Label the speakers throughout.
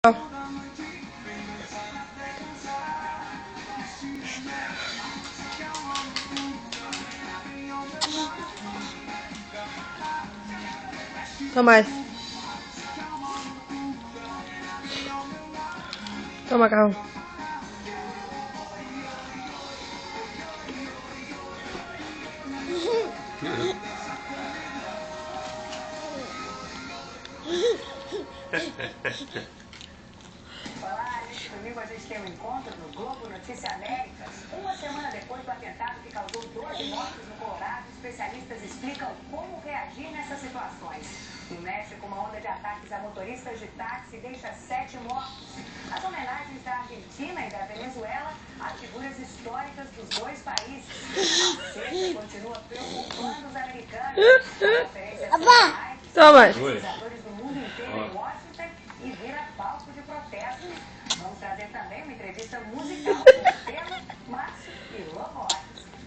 Speaker 1: Toma mais. Toma, carro.
Speaker 2: Olá, neste domingo a gente tem um encontro no Globo Notícia Américas. Uma semana depois do atentado que causou 12 mortes no Colorado, especialistas explicam como reagir nessas situações. No México, uma onda de ataques a motoristas de táxi deixa 7 mortos. As homenagens da Argentina e da Venezuela a figuras históricas dos dois países. A seca continua preocupando os americanos. A conferência
Speaker 1: Toma.
Speaker 2: pesquisadores do mundo inteiro em Washington e vira palco de protestos. Vamos trazer também uma entrevista musical com o tema Márcio e Lomotes.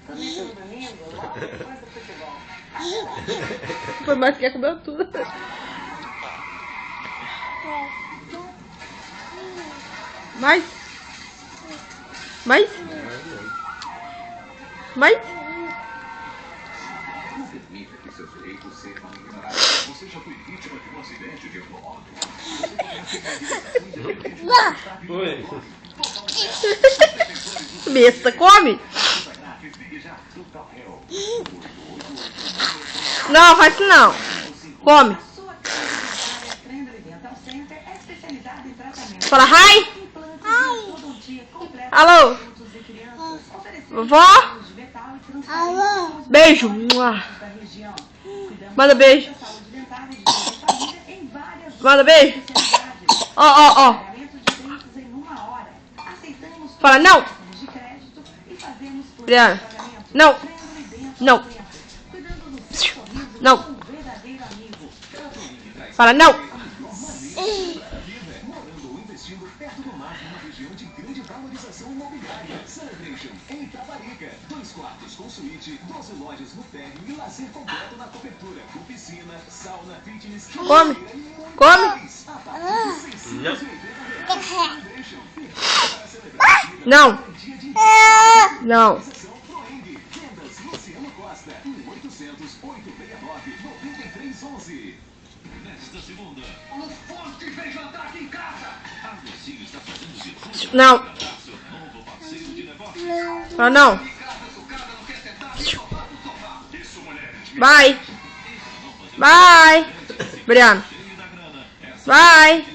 Speaker 2: Tudo isso no domingo, logo depois do futebol.
Speaker 1: Foi mais que comeu tudo. Mais? Mais? Mais?
Speaker 3: Não permita que seus direitos sejam ignorados. Você já foi vítima de um acidente de automóvel.
Speaker 1: Besta, come! Não, faz isso não. Come. Fala hi. Alô. Vovó.
Speaker 4: Alô.
Speaker 1: Beijo. Manda beijo. Manda beijo. Ó. Fala não. Briana. Não. Não. Não. Fala não.
Speaker 3: Morando ou investindo perto do mar, numa região de grande valorização imobiliária. Celebration em Itaparica. 2 quartos com suíte, 12 lojas no térreo e lazer completo na cobertura. Com piscina, sauna, fitness.
Speaker 1: Come. Come. Não. Não.
Speaker 3: Nesta segunda, o Forte vem jantar aqui em casa. A Rocinho está fazendo de tudo.
Speaker 1: Não.
Speaker 3: Seu novo parceiro de negócios.
Speaker 1: Fala não.
Speaker 3: Isso, mulheres.
Speaker 1: Vai. Vai. Briana. Vai.